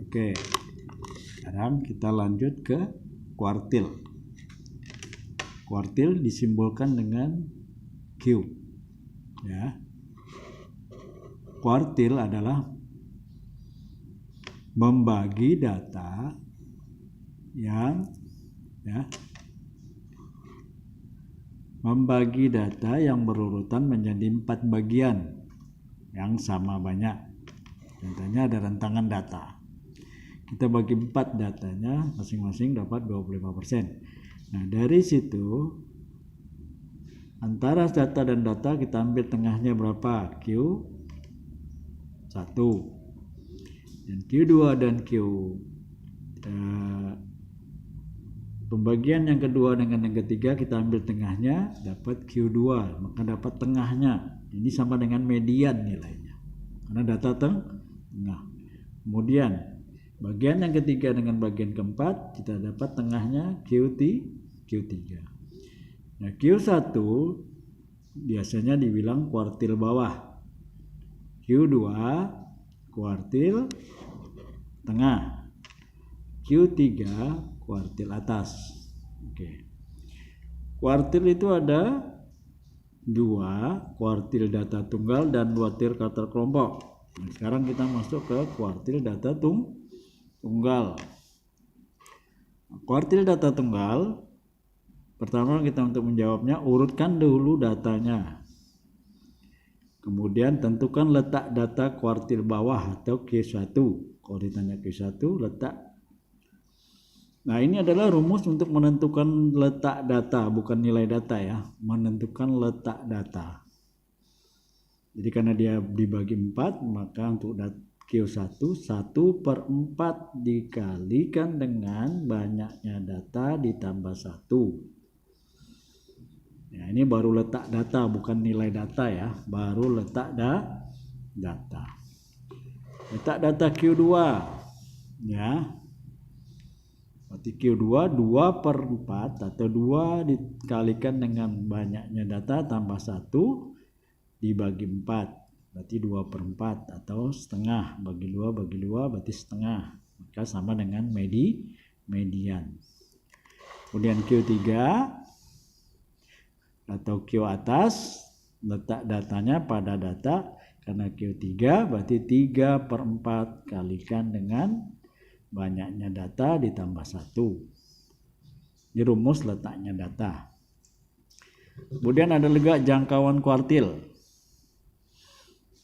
Oke, sekarang kita lanjut ke kuartil. Kuartil disimbolkan dengan Q. Ya. Kuartil adalah membagi data yang berurutan menjadi 4 bagian yang sama banyak. Contohnya ada rentangan data. Kita bagi 4 datanya, masing-masing dapat 25%. Nah, dari situ antara data dan data kita ambil tengahnya berapa? Q1. Dan Q2 dan pembagian yang kedua dengan yang ketiga kita ambil tengahnya, dapat Q2, maka dapat tengahnya. Ini sama dengan median nilainya, karena data tengah. Kemudian bagian yang ketiga dengan bagian keempat kita dapat tengahnya Q3. Nah, Q1 biasanya dibilang kuartil bawah, Q2 kuartil tengah, Q3 kuartil atas. Oke. Kuartil itu ada 2, kuartil data tunggal dan kuartil kata kelompok. Nah, sekarang kita masuk ke kuartil data tunggal. Kuartil data tunggal, pertama kita untuk menjawabnya urutkan dulu datanya. Kemudian tentukan letak data kuartil bawah atau Q1. Kalau ditanya Q1 letak. Nah, ini adalah rumus untuk menentukan letak data, bukan nilai data ya, menentukan letak data. Jadi karena dia dibagi 4, maka untuk Q1 1/4 dikalikan dengan banyaknya data ditambah 1. Ya, ini baru letak data, bukan nilai data ya, baru letak data. Letak data Q2 ya. Berarti Q2 2/4 atau 2 dikalikan dengan banyaknya data tambah 1 dibagi 4. Berarti 2/4 atau setengah, bagi 2 berarti setengah. Maka sama dengan median. Kemudian Q3 atau Q atas, letak datanya pada data, karena Q3 berarti 3/4 kalikan dengan banyaknya data ditambah 1. Ini rumus letaknya data. Kemudian ada juga jangkauan kuartil.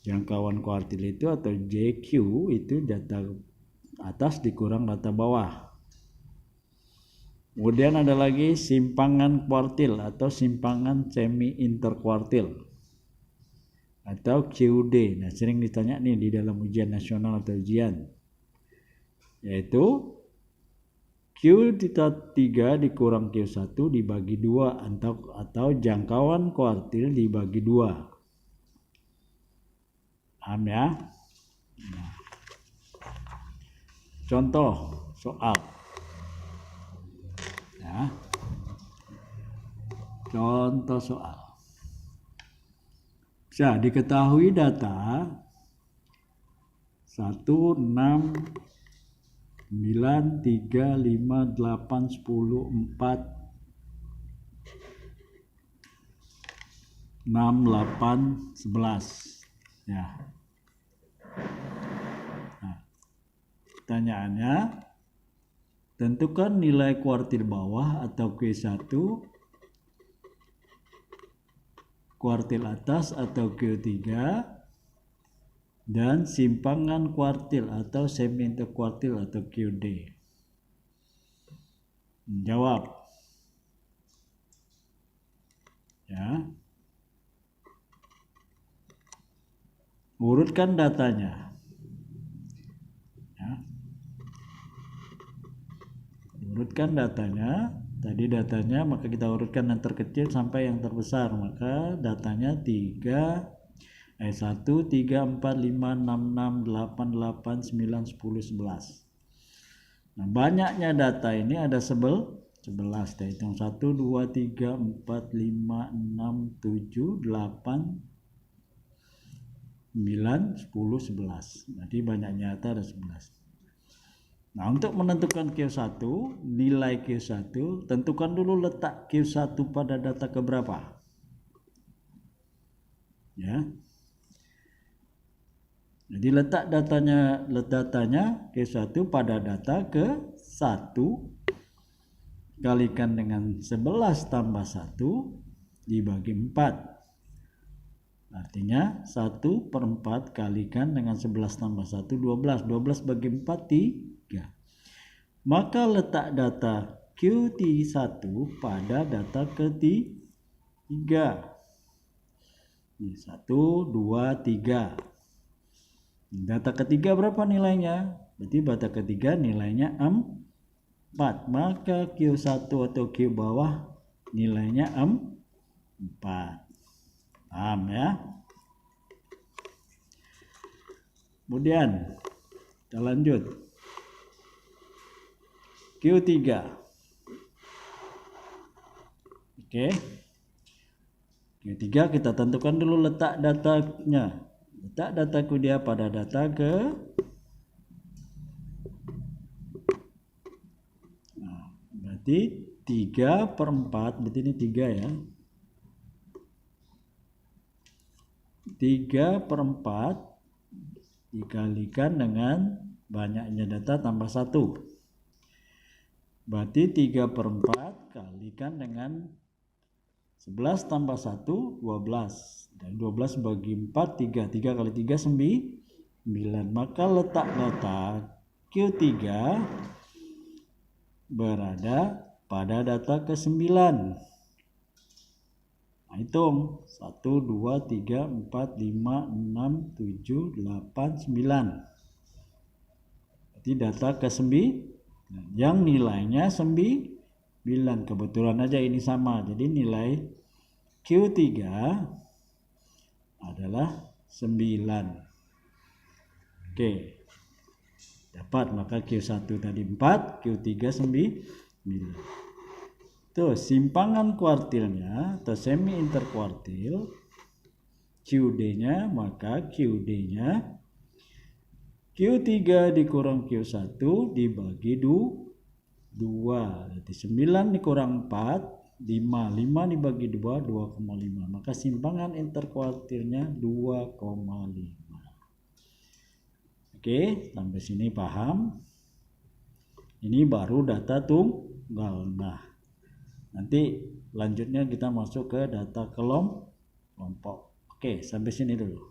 Jangkauan kuartil itu atau JQ itu data atas dikurang data bawah. Kemudian ada lagi simpangan kuartil atau simpangan semi interkuartil atau QD. Nah, sering ditanya nih di dalam ujian nasional atau ujian, yaitu Q3 dikurang Q1 dibagi 2 atau jangkauan kuartil dibagi 2. Paham ya? Nah, contoh soal. Ya. Contoh soal. Bisa diketahui data 1, 6, 9, 3, 5, 8, 10, 4, 6, 8, 11. Ya. Nah, pertanyaannya, tentukan nilai kuartil bawah atau Q1, kuartil atas atau Q3, dan simpangan kuartil atau semi interkuartil atau QD. Jawab. Ya. Urutkan datanya. Ya. Urutkan datanya. Tadi datanya, maka kita urutkan yang terkecil sampai yang terbesar. Maka datanya 1, 3, 4, 5, 6, 6, 8, 8, 9, 10, 11. Nah, banyaknya data ini ada 11. Kita hitung 1, 2, 3, 4, 5, 6, 7, 8, 9, 10, 11. Jadi banyaknya data ada 11. Nah, untuk menentukan Q1, nilai Q1, tentukan dulu letak Q1 pada data keberapa. Ya. Jadi letak datanya Q1 pada data ke-1 kalikan dengan 11 tambah 1 dibagi 4. Artinya 1/4 kalikan dengan 11 tambah 1 12. 12 bagi 4 3. Maka letak data Q1 pada data ketiga. 1, 2, 3. Data ketiga berapa nilainya? Berarti data ketiga nilainya 4. Maka Q1 atau Q bawah nilainya 4. Paham ya? Kemudian kita lanjut. Q3. Oke. Q3 kita tentukan dulu letak datanya. Letak dataku dia pada data ke berarti 3/4, berarti ini 3 ya. 3/4 dikalikan dengan banyaknya data tambah 1. Berarti 3/4 kalikan dengan 11 tambah 1 12. Dan 12 bagi 4 3. 3 kali 3 9. Maka letak data Q3 berada pada data ke-9. Nah, hitung 1 2 3 4 5 6 7 8 9. Berarti data ke-9 yang nilainya 9. Kebetulan aja ini sama. Jadi nilai Q3 adalah 9. Oke. Dapat, maka Q1 tadi 4, Q3 9. Tuh, simpangan kuartilnya atau semi interkuartil QD-nya, maka QD-nya Q3 dikurang Q1 dibagi 2. Berarti 9 dikurang 4, 5 dibagi 2, 2,5. Maka simpangan interkuartilnya 2,5. Oke, sampai sini paham? Ini baru data tunggal. Nah, nanti lanjutnya kita masuk ke data kelompok. Oke, sampai sini dulu.